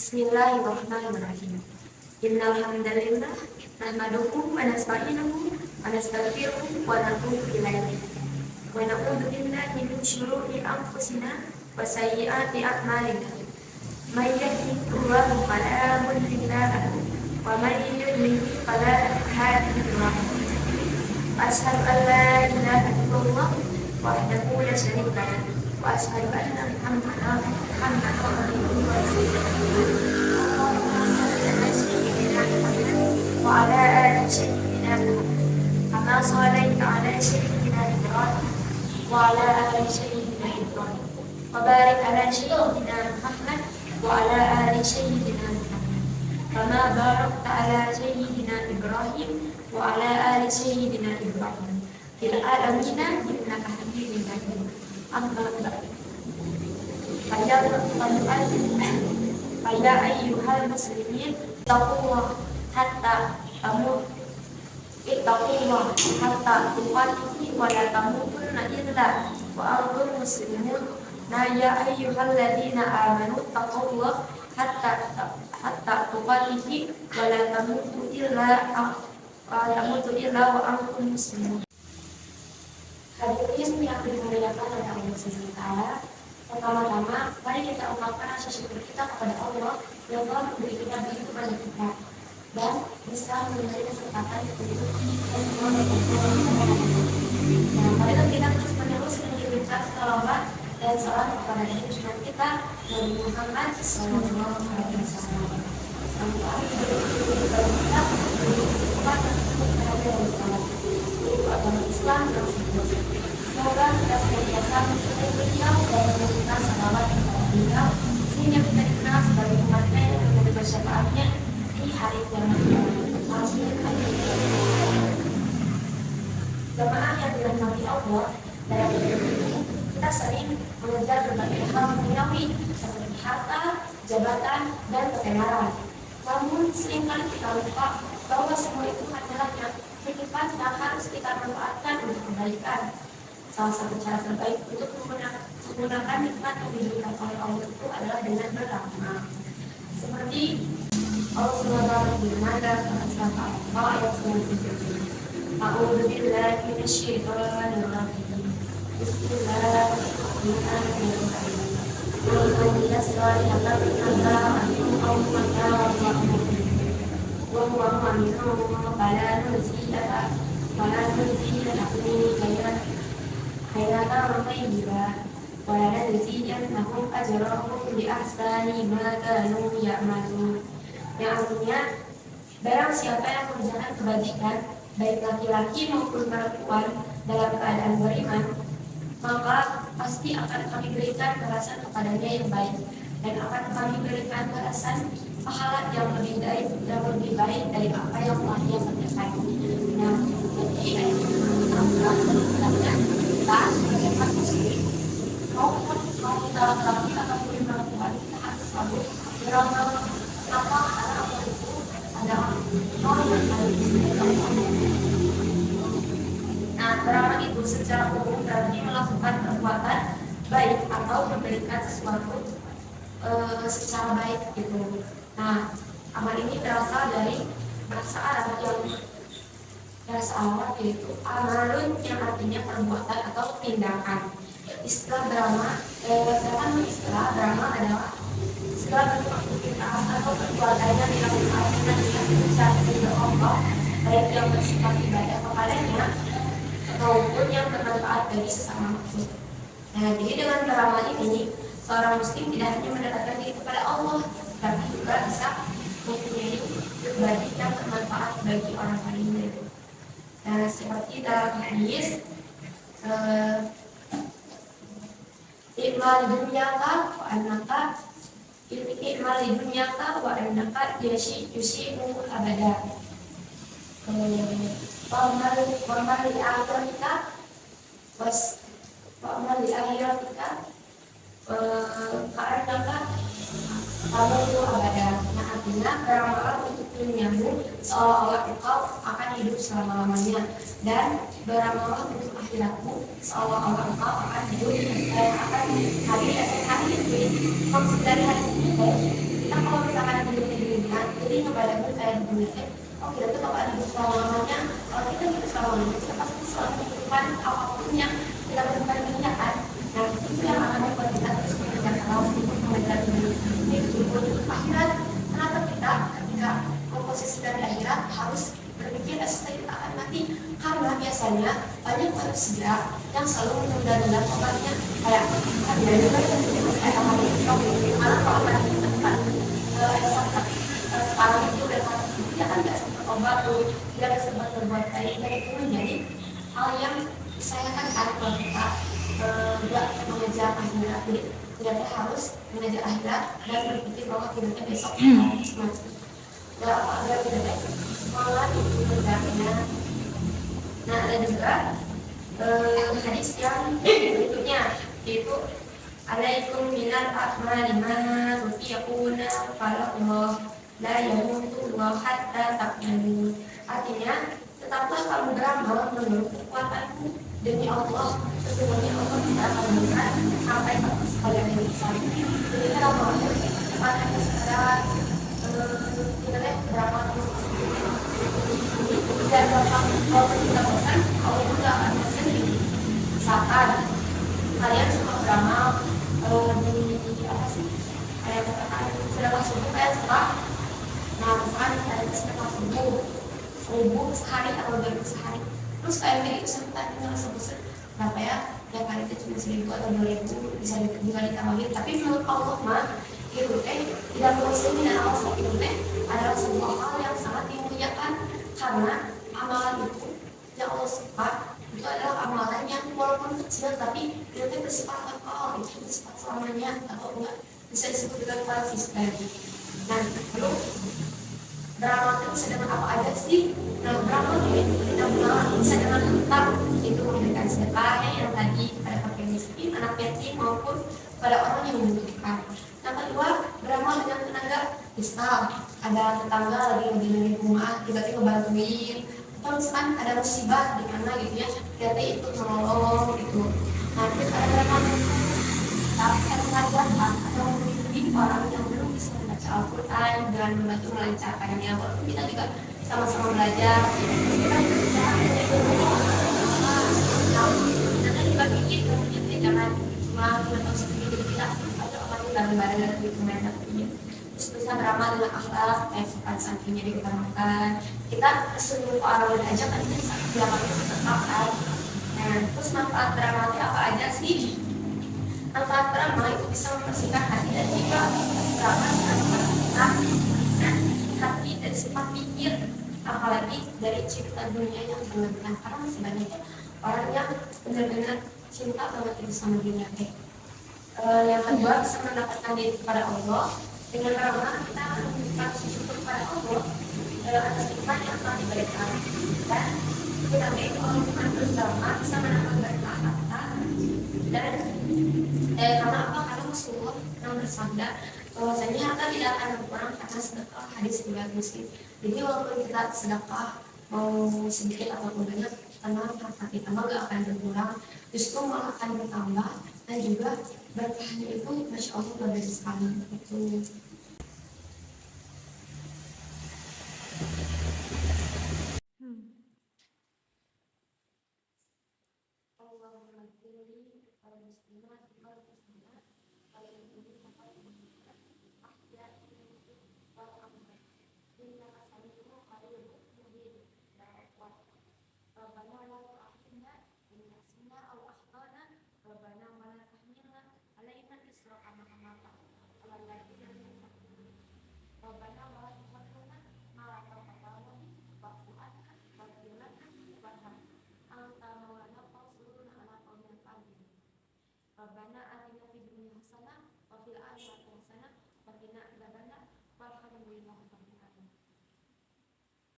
Bismillahirrahmanirrahim. Innal hamdalillah nahmaduhu wa nasta'inuhu wa nastaghfiruhu wa natubu ilaihi. Wa na'udzu billahi min shururi anfusina wa sayyiati a'malina. May yahdihillahu fala mudilla lahu wa may yudlil fala hadiya lahu. Asyhadu an la ilaha illallah wahdahu la syarika lahu wa asyhadu anna Muhammadan abduhu wa rasuluh. Wa ala ali sayyidina kama shallaita ala sayyidina Ibrahim wa ala ali sayyidina Ibrahim wa barik ala sayyidina Muhammad wa ala ali sayyidina Muhammad kama barakta ala sayyidina Ibrahim wa ala ali sayyidina Ibrahim fil alamin innaka Hamidum Majid. Amma ba'd. Faya ayyuhal muslimin taqullah hatta tamut ittaqullah hatta tuqatihi wa la tamutunna illa wa antum muslimun. Ya ayyuhal ladina amanu taqullah hatta tuqatihi wa la tamutu illa wa antum muslimun. Hadirin yang dimuliakan oleh Allah Subhanahu wa taala, pertama-tama mari kita ungkapkan rasa syukur kita kepada Allah yang telah memberi kita begitu banyak nikmat dan bisa memberi kesempatan untuk semua negara. Nah, pada kita terus menerus mengirimkan salawat dan salam kepada junjungan kita Nabi Muhammad Sallallahu Alaihi Wasallam. Agama Islam yang sempurna. Semoga kita senantiasa mencintai beliau dan memberikan salawat kepada beliau sehingga kita dikenal sebagai umatnya yang menerima syafaatnya di hari kiamat. Jemaah yang dirahmati Allah, dalam hidup ini kita sering mengejar berbagai hal duniawi seperti harta, jabatan, dan ketenaran. Namun seringkali kita lupa bahwa semua itu adalah yang nikmat yang harus kita manfaatkan untuk kebaikan. Salah satu cara terbaik untuk menggunakan nikmat yang diberikan oleh Allah itu adalah dengan beramal. Seperti Allah SWT berfirman dalam surat Al-Baqarah ayat 97. A'udzu billahi minasyaitonir rajim. Bismillahirrahmanirrahim. Wa yas'alunaka 'anil wa huwa mu'minun fala nuzilahu khayratan tayyibah wa la nazidannahum ajrahum bi ahsani ma kanu ya'malun. Yang artinya, barang siapa yang mengerjakan kebajikan baik laki-laki maupun perempuan dalam keadaan beriman, maka pasti akan kami berikan balasan kepadanya yang baik dan akan kami berikan balasan pahala yang lebih baik dari apa yang telah dia kerjakan. Nah, jadi ayat ini menjelaskan kita sebagai umat muslim maupun kita laki-laki ataupun perempuan, kita harus selalu beramal apa karena apa itu adalah hal yang baik. Nah, beramal itu secara umum berarti melakukan perbuatan baik atau memberikan sesuatu secara baik gitu. Nah, amal ini berasal dari bahasa Arab yaitu amalun yang artinya perbuatan atau tindakan. Istilah drama adalah segala bentuk aktivitas atau perbuatan yang dilakukan dengan niat ridho Allah, baik yang bersifat ibadah kepadanya ataupun yang bermanfaat bagi sesama makhluk. Nah, jadi dengan beramal ini seorang muslim tidak hanya mendekatkan diri kepada Allah, tapi juga bisa mempunyai berbagi yang bermanfaat bagi orang lain. Nah, seperti dalam hadis i'mal dunyaka wa annaka yushimu abada. Wa li akhiratika ka'annaka kamu itu abada. Nah, artinya beramal untuk duniamu seolah-olah engkau akan hidup selama-lamanya, dan beramal untuk akhiratmu seolah-olah engkau akan hidup akan hari ini. Maksud dari hadis ini kita kita kalau misalkan hidup di dunia, jadi ngebayangin kayak di dunia, oh kita tuh bakal hidup selama-lamanya. Kalau kita hidup selama-lamanya, kita pasti selalu membutuhkan apapun yang kita butuhkan di dunia kan. Nah itu yang akan membuat kita terus mengejar terus untuk mengejar ini untuk akhirat. Kenapa kita ketika komposisi dari akhirat harus berpikir setelah kita akan mati? Karena biasanya banyak manusia yang selalu menunda-nunda tobatnya, kayak ada juga yang kayak orang itu malah kalau mati itu kan sempat sekarang itu udah mati dia kan nggak sempat tobat tuh, dia nggak sempat berbuat baik, dan itu menjadi hal yang disayangkan kan kalau kita nggak mengejar akhirat. Jadi kita harus mengejar akhirat dan berpikir bahwa kita besok harus mati. Ya, agar kita semangat itu mengejarnya. Nah, ada juga hadis yang berikutnya, yaitu alaikum minal a'mali ma tutiquna qala Allah la yamutu wa hatta taqyamu. Artinya, tetaplah kamu beramal menurut kekuatanmu, demi Allah sesungguhnya Allah tidak akan memberikan sampai ke sekalian yang besar. Jadi amalnya akan sekarang kita beramal dan kalau kita bosan, Allah juga akan bosan. Misalkan kalian suka beramal di apa sih? Kayak katakan sedekah subuh kayak suka. Nah, misalkan kalian sedekah subuh 1000 sehari atau 2000 sehari. Terus kayak gitu sampai ngerasa bosan. Berapa ya? Tiap hari itu cuma 1000 atau 2000 bisa juga ditambahin. Tapi menurut Allah mah itu tidak bosan, dan Allah itu adalah sebuah hal yang sangat dimuliakan, karena amalan itu yang Allah suka itu adalah amalan yang walaupun kecil tapi itu bersifat kekal, itu bersifat selamanya, atau enggak bisa disebut dengan konsisten. Nah, lalu beramal itu bisa dengan apa aja sih? Nah, beramal kita bisa dengan hutang, itu memberikan sedekahnya yang tadi pada fakir miskin, anak yatim maupun pada orang yang membutuhkan. Yang kedua, beramal dengan tenaga. Misal ada tetangga lagi di rumah, tiba-tiba bantuin, atau misalkan ada musibah di mana gitu ya, kita ikut menolong gitu. Nah, kita ada beramal kita mengajarkan atau membimbing orang yang belum bisa membaca Al-Quran dan membantu melancarkannya, walaupun kita juga sama-sama belajar. Kita bisa kita juga bikin, kemudian jangan cuma menonton sendiri, kita ada orang bareng-bareng dan lebih banyak. Terus bisa beramal dengan akhlak, kayak sopan santunnya diutamakan. Kita seluruh orang yang aja kan kita bisa beramalnya tetap kan. Nah, terus manfaat beramal itu apa aja sih? Manfaat beramal itu bisa membersihkan hati dan jiwa. Beramal bisa membersihkan hati dari sifat pikir, apalagi dari cinta dunia yang berlebihan. Karena masih banyaknya orang yang benar-benar cinta banget itu sama dunia. Yang kedua, bisa mendapatkan diri kepada Allah. Dengan beramal kita akan menunjukkan syukur kepada Allah atas nikmat yang telah diberikan, dan kita itu orang terus beramal bisa menambah berkah harta. Dan karena apa? Karena Rasulullah yang bersabda bahwasanya harta tidak akan berkurang karena sedekah, hadis riwayat Muslim. Jadi walaupun kita sedekah mau sedikit ataupun banyak, tenang, harta kita mah gak akan berkurang, justru malah akan bertambah. Dan juga berkahnya itu Masya Allah luar biasa sekali itu.